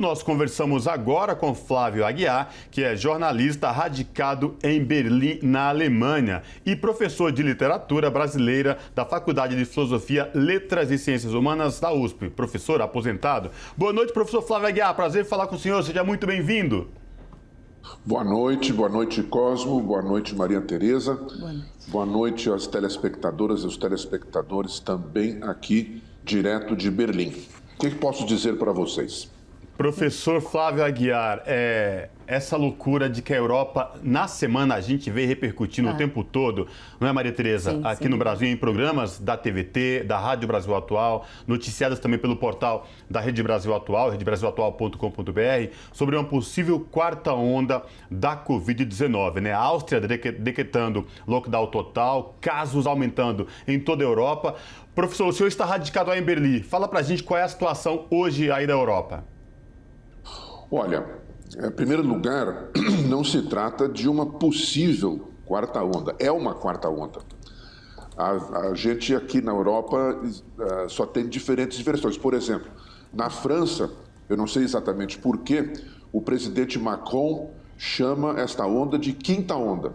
Nós conversamos agora com Flávio Aguiar, que é jornalista radicado em Berlim, na Alemanha, e professor de literatura brasileira da Faculdade de Filosofia, Letras e Ciências Humanas da USP. Professor aposentado. Boa noite, professor Flávio Aguiar. Prazer em falar com o senhor. Seja muito bem-vindo. Boa noite Cosmo, boa noite Maria Tereza, boa noite às telespectadoras e aos telespectadores também aqui, direto de Berlim. O que posso dizer para vocês? Professor Flávio Aguiar, essa loucura de que a Europa, na semana, a gente vê repercutindo o tempo todo, não é, Maria Tereza? Sim, aqui sim. no Brasil, em programas da TVT, da Rádio Brasil Atual, noticiadas também pelo portal da Rede Brasil Atual, redebrasilatual.com.br, sobre uma possível quarta onda da Covid-19, né? A Áustria decretando lockdown total, casos aumentando em toda a Europa. Professor, o senhor está radicado aí em Berlim. Fala pra gente qual é a situação hoje aí da Europa. Olha, em primeiro lugar, não se trata de uma possível quarta onda, é uma quarta onda. A gente aqui na Europa só tem diferentes versões. Por exemplo, na França, eu não sei exatamente por quê, o presidente Macron chama esta onda de quinta onda.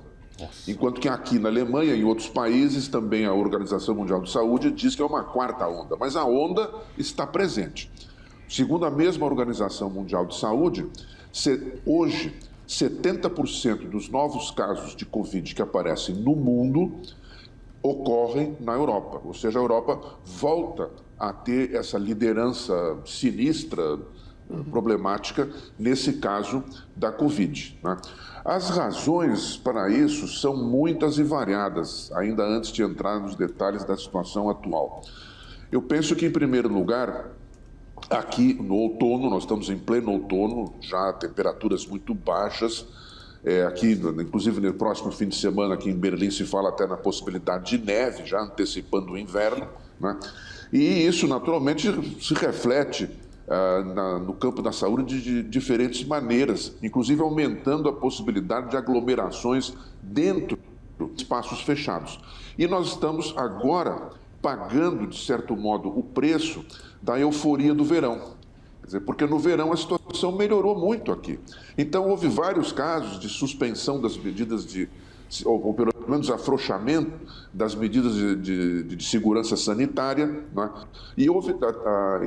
Enquanto que aqui na Alemanha e em outros países também a Organização Mundial de Saúde diz que é uma quarta onda, mas a onda está presente. Segundo a mesma Organização Mundial de Saúde, hoje 70% dos novos casos de Covid que aparecem no mundo ocorrem na Europa. Ou seja, a Europa volta a ter essa liderança sinistra, problemática, nesse caso da Covid, né? As razões para isso são muitas e variadas, ainda antes de entrar nos detalhes da situação atual. Eu penso que, em primeiro lugar, aqui no outono, nós estamos em pleno outono, já temperaturas muito baixas, aqui, inclusive no próximo fim de semana, aqui em Berlim se fala até na possibilidade de neve, já antecipando o inverno, né? E isso naturalmente se reflete no campo da saúde de diferentes maneiras, inclusive aumentando a possibilidade de aglomerações dentro de espaços fechados. E nós estamos agora pagando, de certo modo, o preço da euforia do verão. Quer dizer, porque no verão a situação melhorou muito aqui. Então, houve vários casos de suspensão das medidas ou pelo menos afrouxamento das medidas de segurança sanitária, né? E houve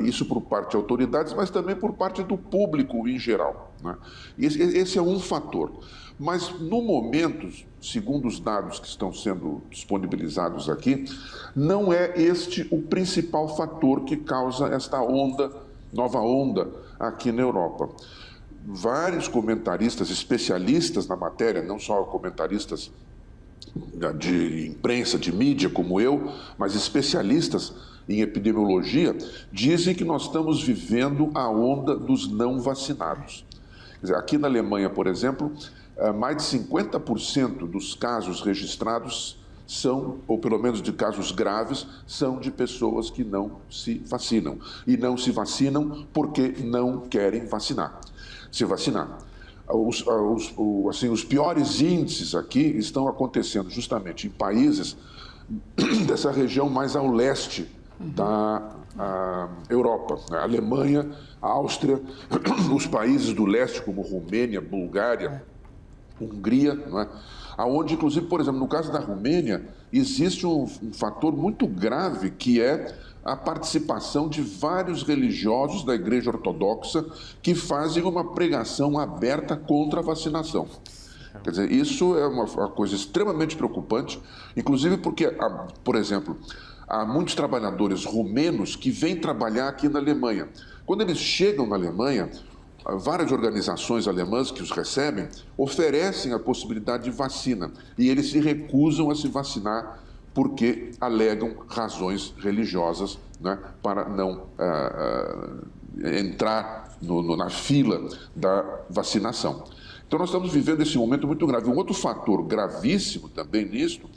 isso por parte de autoridades, mas também por parte do público em geral, né? Esse é um fator. Mas, no momento, segundo os dados que estão sendo disponibilizados aqui, não é este o principal fator que causa esta nova onda aqui na Europa. Vários comentaristas, especialistas na matéria, não só comentaristas de imprensa, de mídia como eu, mas especialistas em epidemiologia, dizem que nós estamos vivendo a onda dos não vacinados. Quer dizer, aqui na Alemanha, por exemplo, mais de 50% dos casos registrados são, ou pelo menos de casos graves, são de pessoas que não se vacinam. E não se vacinam porque não querem se vacinar. Os piores índices aqui estão acontecendo justamente em países dessa região mais ao leste da Europa, a Alemanha, a Áustria, os países do leste como Romênia, Bulgária, Hungria, não é? Onde, inclusive, por exemplo, no caso da Romênia, existe um fator muito grave que é a participação de vários religiosos da Igreja Ortodoxa que fazem uma pregação aberta contra a vacinação. Quer dizer, isso é uma coisa extremamente preocupante, inclusive porque, por exemplo, há muitos trabalhadores romenos que vêm trabalhar aqui na Alemanha. Quando eles chegam na Alemanha, várias organizações alemãs que os recebem oferecem a possibilidade de vacina e eles se recusam a se vacinar porque alegam razões religiosas, né, para não entrar na fila da vacinação. Então nós estamos vivendo esse momento muito grave. Um outro fator gravíssimo também nisto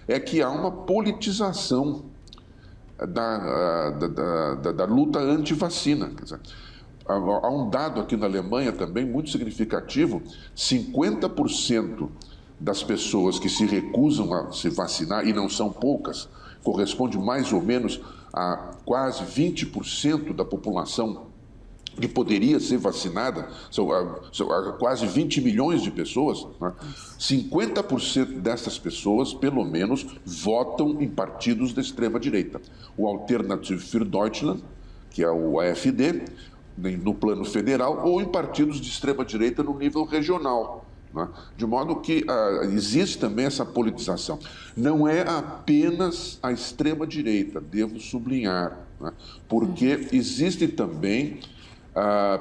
é que há uma politização da luta anti-vacina. Quer dizer, há um dado aqui na Alemanha também muito significativo: 50% das pessoas que se recusam a se vacinar, e não são poucas, corresponde mais ou menos a quase 20% da população que poderia ser vacinada, são quase 20 milhões de pessoas, né? 50% dessas pessoas, pelo menos, votam em partidos da extrema-direita. O Alternative für Deutschland, que é o AfD, no plano federal, ou em partidos de extrema-direita no nível regional. Né? De modo que existe também essa politização. Não é apenas a extrema-direita, devo sublinhar, né? Porque existem também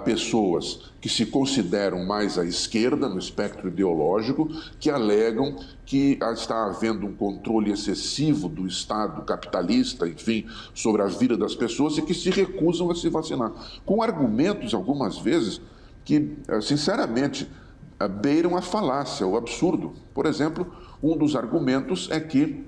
pessoas que se consideram mais à esquerda no espectro ideológico, que alegam que está havendo um controle excessivo do Estado capitalista, enfim, sobre a vida das pessoas e que se recusam a se vacinar. Com argumentos, algumas vezes, que, sinceramente, beiram a falácia, o absurdo. Por exemplo, um dos argumentos é que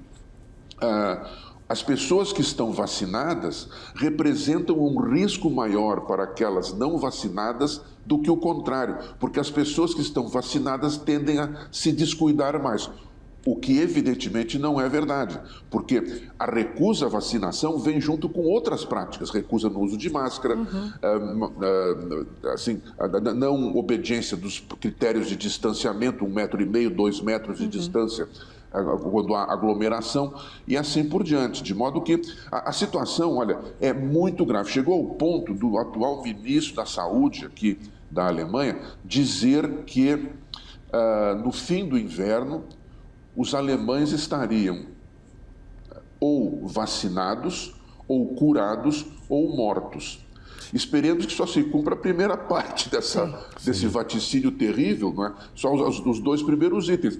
as pessoas que estão vacinadas representam um risco maior para aquelas não vacinadas do que o contrário, porque as pessoas que estão vacinadas tendem a se descuidar mais, o que evidentemente não é verdade, porque a recusa à vacinação vem junto com outras práticas, recusa no uso de máscara, assim, a não obediência dos critérios de distanciamento, 1,5 metro, 2 metros de distância, quando há aglomeração e assim por diante, de modo que a situação, olha, é muito grave. Chegou ao ponto do atual ministro da Saúde aqui da Alemanha dizer que no fim do inverno os alemães estariam ou vacinados, ou curados, ou mortos. Esperemos que só se cumpra a primeira parte desse vaticínio terrível, não é? Só os 2 primeiros itens.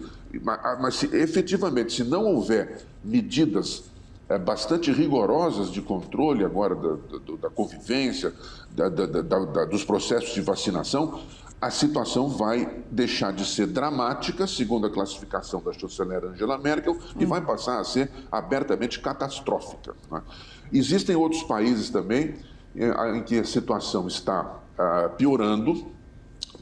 Mas efetivamente, se não houver medidas bastante rigorosas de controle agora da convivência, dos processos de vacinação, a situação vai deixar de ser dramática, segundo a classificação da chanceler Angela Merkel, e vai passar a ser abertamente catastrófica, não é? Existem outros países também em que a situação está piorando,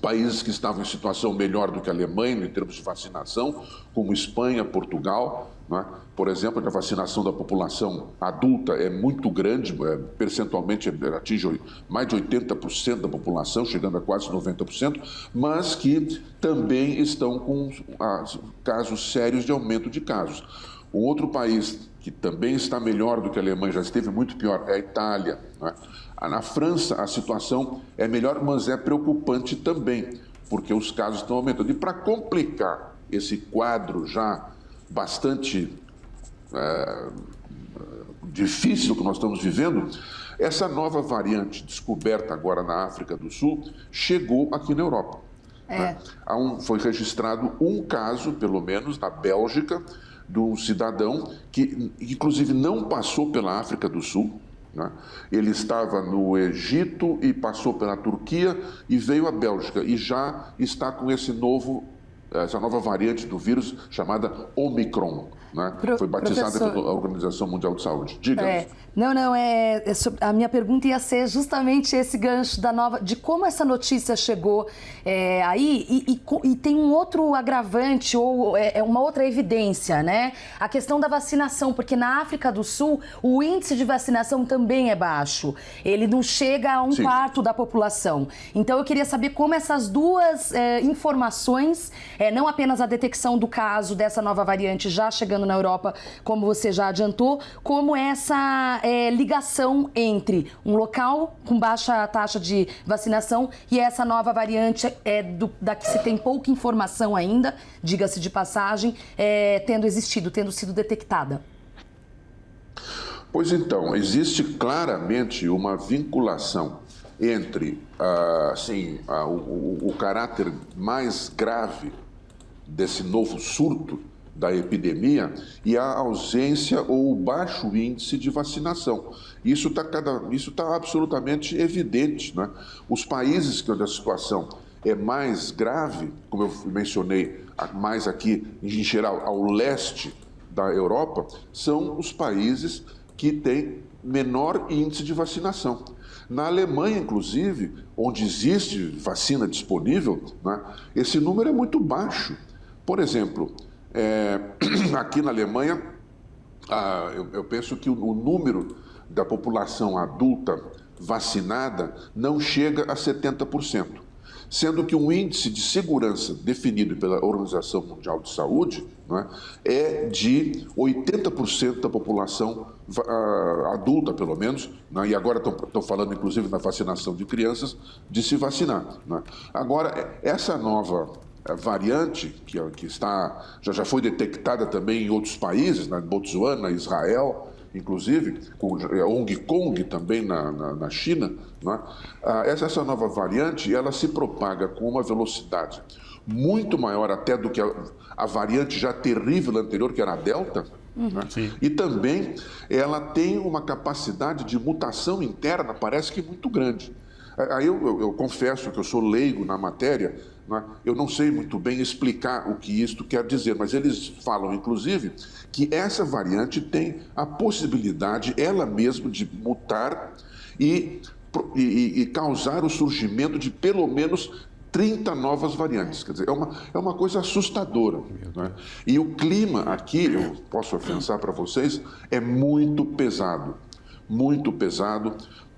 países que estavam em situação melhor do que a Alemanha em termos de vacinação, como Espanha, Portugal, né? Por exemplo, a vacinação da população adulta é muito grande, percentualmente atinge mais de 80% da população, chegando a quase 90%, mas que também estão com casos sérios de aumento de casos. Um outro país que também está melhor do que a Alemanha, já esteve muito pior, é a Itália, né? Na França, a situação é melhor, mas é preocupante também, porque os casos estão aumentando. E para complicar esse quadro já bastante difícil que nós estamos vivendo, essa nova variante descoberta agora na África do Sul chegou aqui na Europa. Né? Foi registrado um caso, pelo menos, na Bélgica, de um cidadão que, inclusive, não passou pela África do Sul, né? Ele estava no Egito e passou pela Turquia e veio à Bélgica e já está com essa nova variante do vírus chamada Omicron, né? Foi batizada pela Organização Mundial de Saúde. Diga. A minha pergunta ia ser justamente esse gancho de como essa notícia chegou aí e tem um outro agravante ou uma outra evidência, né? A questão da vacinação, porque na África do Sul o índice de vacinação também é baixo. Ele não chega a 1/4 da população. Então eu queria saber como essas duas informações, não apenas a detecção do caso dessa nova variante já chegando na Europa, como você já adiantou, como essa ligação entre um local com baixa taxa de vacinação e essa nova variante da que se tem pouca informação ainda, diga-se de passagem, tendo sido detectada. Pois então, existe claramente uma vinculação entre o caráter mais grave desse novo surto da epidemia e a ausência ou o baixo índice de vacinação. Isso está absolutamente evidente, né? Os países onde a situação é mais grave, como eu mencionei, mais aqui, em geral, ao leste da Europa, são os países que têm menor índice de vacinação. Na Alemanha, inclusive, onde existe vacina disponível, né, esse número é muito baixo. Por exemplo, aqui na Alemanha, eu penso que o número da população adulta vacinada não chega a 70%. Sendo que um índice de segurança definido pela Organização Mundial de Saúde, né, é de 80% da população adulta, pelo menos, né, e agora estão falando, inclusive, na vacinação de crianças, de se vacinar. Né. Agora, essa nova variante, que já foi detectada também em outros países, na Botsuana, Israel, inclusive, com Hong Kong também na China, né? Essa nova variante, ela se propaga com uma velocidade muito maior até do que a variante já terrível anterior, que era a Delta, né? E também ela tem uma capacidade de mutação interna, parece que muito grande. Aí eu confesso que eu sou leigo na matéria, né? Eu não sei muito bem explicar o que isto quer dizer, mas eles falam, inclusive, que essa variante tem a possibilidade, ela mesma, de mutar e causar o surgimento de pelo menos 30 novas variantes. Quer dizer, é uma coisa assustadora. Né? E o clima aqui, eu posso afiançar para vocês, é muito pesado,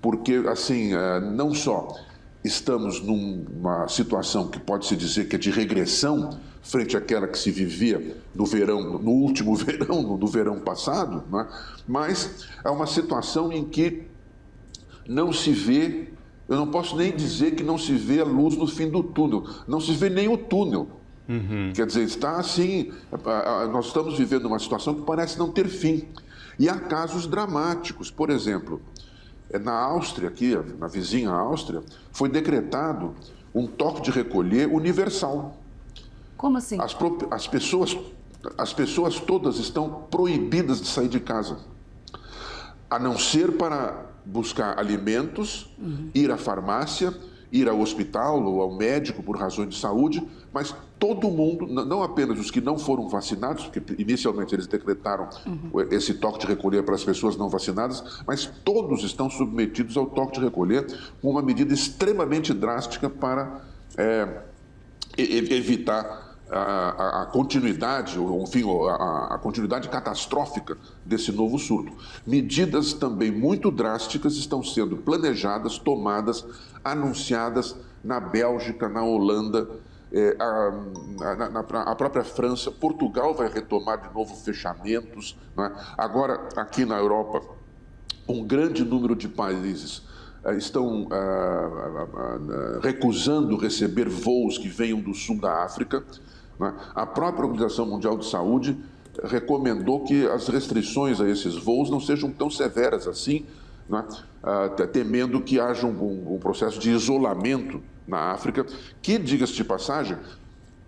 porque, assim, não só estamos numa situação que pode-se dizer que é de regressão frente àquela que se vivia no último verão, no verão passado, né? Mas é uma situação em que não se vê, eu não posso nem dizer que não se vê a luz no fim do túnel, não se vê nem o túnel. Quer dizer, está assim, nós estamos vivendo uma situação que parece não ter fim. E há casos dramáticos, por exemplo, na Áustria, aqui, na vizinha Áustria, foi decretado um toque de recolher universal. Como assim? As pessoas todas estão proibidas de sair de casa, a não ser para buscar alimentos, ir à farmácia, ir ao hospital ou ao médico por razões de saúde, mas todo mundo, não apenas os que não foram vacinados, porque inicialmente eles decretaram esse toque de recolher para as pessoas não vacinadas, mas todos estão submetidos ao toque de recolher, com uma medida extremamente drástica para evitar a continuidade, ou enfim, a continuidade catastrófica desse novo surto. Medidas também muito drásticas estão sendo planejadas, tomadas, anunciadas na Bélgica, na Holanda, a própria França. Portugal vai retomar de novo fechamentos, né? Agora, aqui na Europa, um grande número de países estão recusando receber voos que venham do sul da África. Né? A própria Organização Mundial de Saúde recomendou que as restrições a esses voos não sejam tão severas assim, né? Temendo que haja um processo de isolamento na África, que, diga-se de passagem,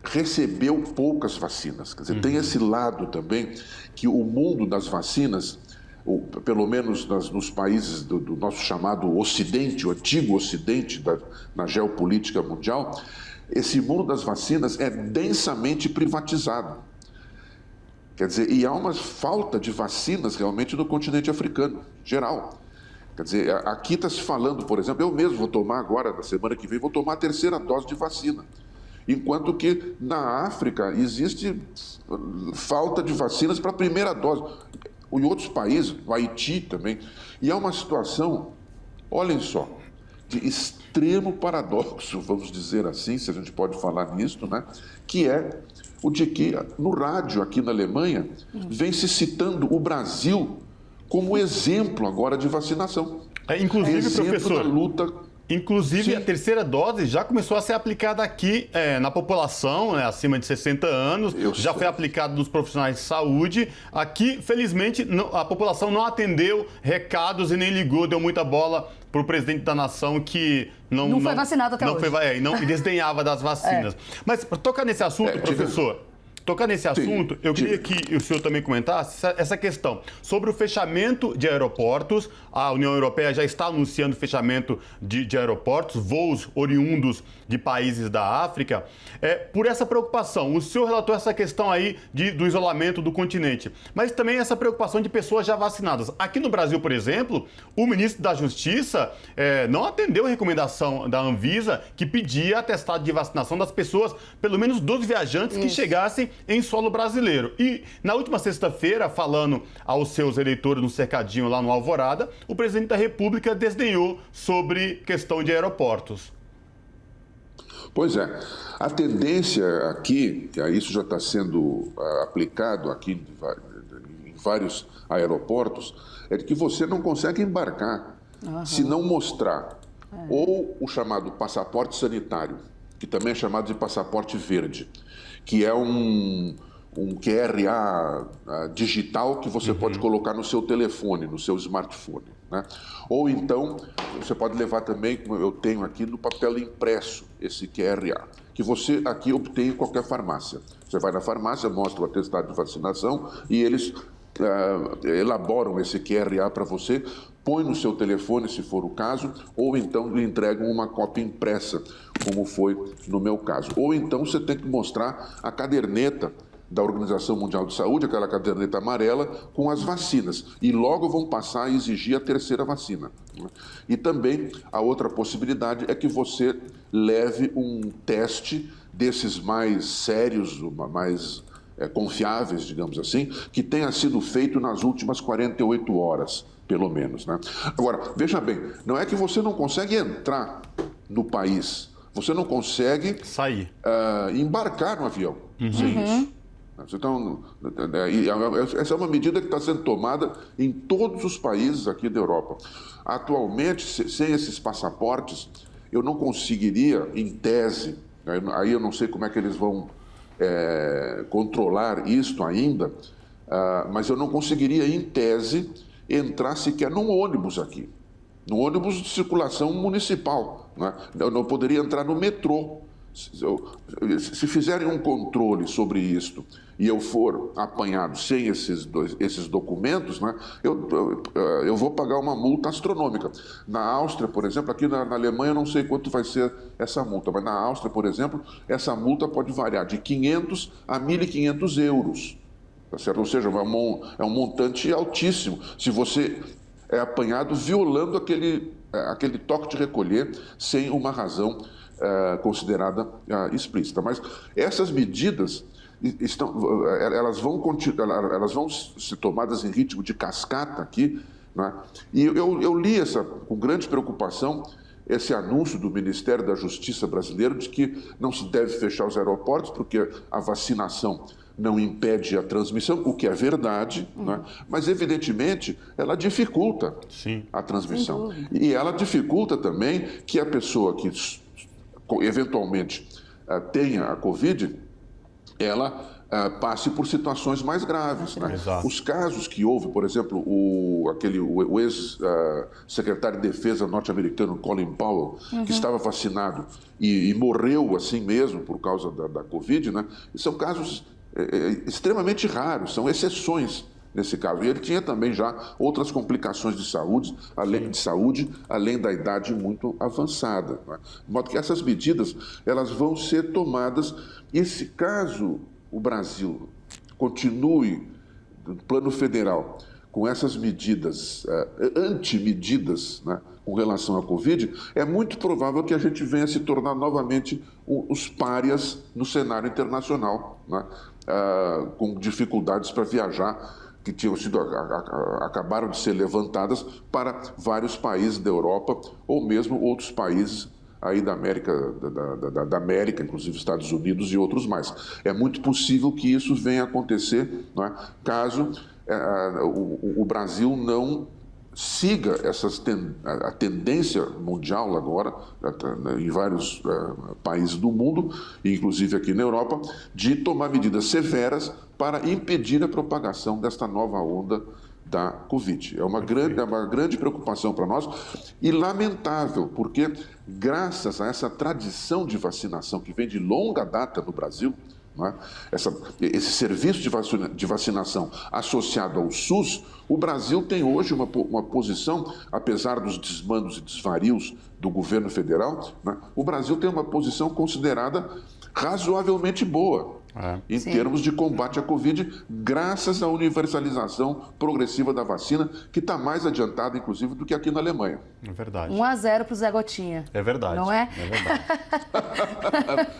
recebeu poucas vacinas. Quer dizer, tem esse lado também que o mundo das vacinas, pelo menos nos países do nosso chamado Ocidente, o antigo Ocidente na geopolítica mundial, esse mundo das vacinas é densamente privatizado. Quer dizer, e há uma falta de vacinas realmente no continente africano, geral. Quer dizer, aqui está se falando, por exemplo, eu mesmo vou tomar agora, na semana que vem, vou tomar a 3ª dose de vacina. Enquanto que na África existe falta de vacinas para a 1ª dose. Em outros países, o Haiti também. E há uma situação, olhem só, de extremo paradoxo, vamos dizer assim, se a gente pode falar nisso, né? Que é o de que no rádio aqui na Alemanha vem se citando o Brasil como exemplo agora de vacinação. Inclusive, exemplo professor, da luta. Inclusive, Sim. a 3ª dose já começou a ser aplicada aqui na população, né, acima de 60 anos, já foi aplicada nos profissionais de saúde. Aqui, felizmente, a população não atendeu recados e nem ligou, deu muita bola para o presidente da nação que não foi vacinado até hoje. E desdenhava das vacinas. Mas, para tocar nesse assunto, professor... Tocar nesse assunto, eu queria que o senhor também comentasse essa questão sobre o fechamento de aeroportos. A União Europeia já está anunciando o fechamento de aeroportos, voos oriundos de países da África. Por essa preocupação, o senhor relatou essa questão aí do isolamento do continente, mas também essa preocupação de pessoas já vacinadas. Aqui no Brasil, por exemplo, o ministro da Justiça não atendeu a recomendação da Anvisa que pedia atestado de vacinação das pessoas, pelo menos dos viajantes que chegassem em solo brasileiro. E na última sexta-feira, falando aos seus eleitores no cercadinho lá no Alvorada, o presidente da República desdenhou sobre questão de aeroportos. Pois é, a tendência aqui, que isso já está sendo aplicado aqui em vários aeroportos, é de que você não consegue embarcar se não mostrar ou o chamado passaporte sanitário, que também é chamado de passaporte verde, que é um QRA digital que você pode colocar no seu telefone, no seu smartphone, né? Ou então, você pode levar também, como eu tenho aqui, no papel impresso, esse QRA, que você aqui obtém em qualquer farmácia. Você vai na farmácia, mostra o atestado de vacinação e eles elaboram esse QRA para você, põe no seu telefone, se for o caso, ou então lhe entregam uma cópia impressa, como foi no meu caso. Ou então você tem que mostrar a caderneta da Organização Mundial de Saúde, aquela caderneta amarela, com as vacinas. E logo vão passar a exigir a terceira vacina. E também a outra possibilidade é que você leve um teste desses mais sérios, mais confiáveis, digamos assim, que tenha sido feito nas últimas 48 horas, pelo menos, né? Agora, veja bem, não é que você não consegue entrar no país, você não consegue sair, embarcar no avião sem isso. Então, essa é uma medida que está sendo tomada em todos os países aqui da Europa. Atualmente, sem esses passaportes, eu não conseguiria, em tese, aí eu não sei como é que eles vão controlar isto ainda, mas eu não conseguiria, em tese, entrar sequer num ônibus aqui, no ônibus de circulação municipal, né? Eu não poderia entrar no metrô. Se fizerem um controle sobre isto e eu for apanhado sem esses documentos, né, eu vou pagar uma multa astronômica. Na Áustria, por exemplo, aqui na Alemanha eu não sei quanto vai ser essa multa, mas na Áustria, por exemplo, essa multa pode variar de 500 a 1.500 euros. Tá certo? Ou seja, é um montante altíssimo se você é apanhado violando aquele toque de recolher sem uma razão considerada explícita. Mas essas medidas elas vão ser tomadas em ritmo de cascata aqui, né? E eu li com grande preocupação esse anúncio do Ministério da Justiça brasileiro de que não se deve fechar os aeroportos porque a vacinação não impede a transmissão, o que é verdade, né? Mas evidentemente ela dificulta a transmissão. E ela dificulta também que a pessoa que eventualmente tenha a Covid, ela passe por situações mais graves, né? Os casos que houve, por exemplo, o ex-secretário de Defesa norte-americano Colin Powell, que estava vacinado e morreu assim mesmo por causa da Covid, né? São casos extremamente raros, são exceções nesse caso. E ele tinha também já outras complicações de saúde, além da idade muito avançada, né? De modo que essas medidas elas vão ser tomadas, e se caso o Brasil continue, no plano federal, com essas medidas, antimedidas, né, com relação à Covid, é muito provável que a gente venha se tornar novamente os párias no cenário internacional, né, com dificuldades para viajar, que acabaram de ser levantadas para vários países da Europa ou mesmo outros países aí da América, inclusive Estados Unidos e outros mais. É muito possível que isso venha a acontecer, não é? Caso o Brasil não siga a tendência mundial agora, em vários países do mundo, inclusive aqui na Europa, de tomar medidas severas para impedir a propagação desta nova onda da Covid. É uma grande preocupação para nós e lamentável, porque graças a essa tradição de vacinação que vem de longa data no Brasil, não é? Esse serviço de vacinação associado ao SUS, o Brasil tem hoje uma posição, apesar dos desmandos e desvarios do governo federal, né? O Brasil tem uma posição considerada razoavelmente boa em termos de combate à Covid, graças à universalização progressiva da vacina, que está mais adiantada, inclusive, do que aqui na Alemanha. É verdade. 1-0 para o Zé Gotinha. É verdade. Não é? É verdade.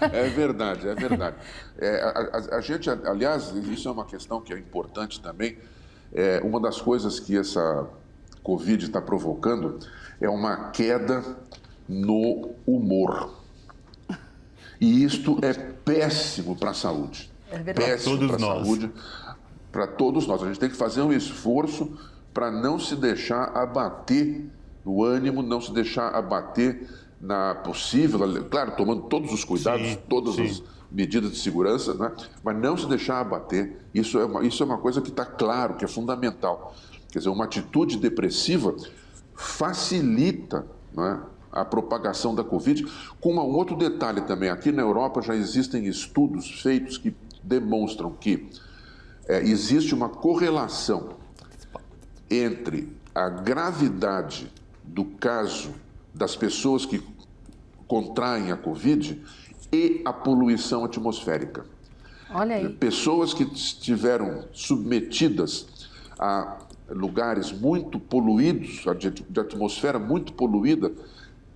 É verdade, é verdade. A gente, aliás, isso é uma questão que é importante também. Uma das coisas que essa Covid está provocando é uma queda no humor. E isto é péssimo para a saúde. É verdade. Péssimo para a saúde, para todos nós. A gente tem que fazer um esforço para não se deixar abater no ânimo, não se deixar abater na possível, claro, tomando todos os cuidados, todas as medidas de segurança, né? Mas não se deixar abater. Isso é uma coisa que está claro, que é fundamental. Quer dizer, uma atitude depressiva facilita, né, a propagação da Covid. Com um outro detalhe também, aqui na Europa já existem estudos feitos que demonstram que existe uma correlação entre a gravidade do caso das pessoas que contraem a Covid e a poluição atmosférica. Olha aí. Pessoas que estiveram submetidas a lugares muito poluídos, de atmosfera muito poluída,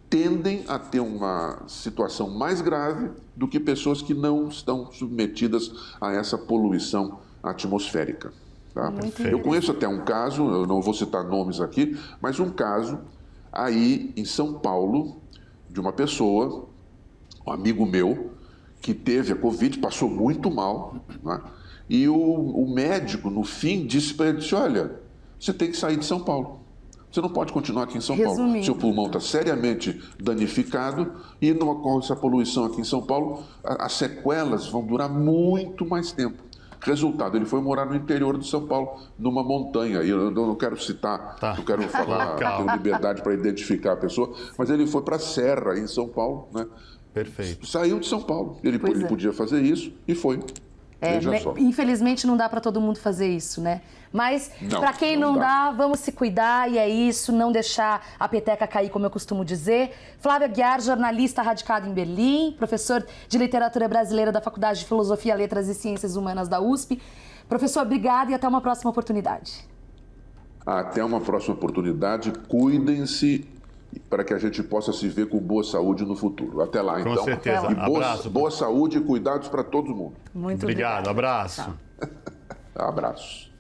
tendem a ter uma situação mais grave do que pessoas que não estão submetidas a essa poluição atmosférica. Tá? Eu conheço até um caso, eu não vou citar nomes aqui, mas um caso aí em São Paulo, de uma pessoa, um amigo meu, que teve a Covid, passou muito mal, né? E o médico, no fim, disse para ele, olha, você tem que sair de São Paulo. Você não pode continuar aqui em São Paulo. Seu pulmão está seriamente danificado e não ocorre essa poluição aqui em São Paulo. As sequelas vão durar muito mais tempo. Resultado, ele foi morar no interior de São Paulo, numa montanha. Eu não quero citar, não quero falar, tenho liberdade para identificar a pessoa, mas ele foi para a Serra, em São Paulo, né? Perfeito. Saiu de São Paulo. Ele podia fazer isso e foi. Veja só. Infelizmente não dá para todo mundo fazer isso, né? Mas para quem não dá, vamos se cuidar e é isso, não deixar a peteca cair, como eu costumo dizer. Flávio Aguiar, jornalista radicado em Berlim, professor de literatura brasileira da Faculdade de Filosofia, Letras e Ciências Humanas da USP. Professor, obrigada e até uma próxima oportunidade. Até uma próxima oportunidade. Cuidem-se para que a gente possa se ver com boa saúde no futuro. Até lá, então. Com certeza. E boa saúde e cuidados para todo mundo. Muito obrigado. Abraço. Abraço.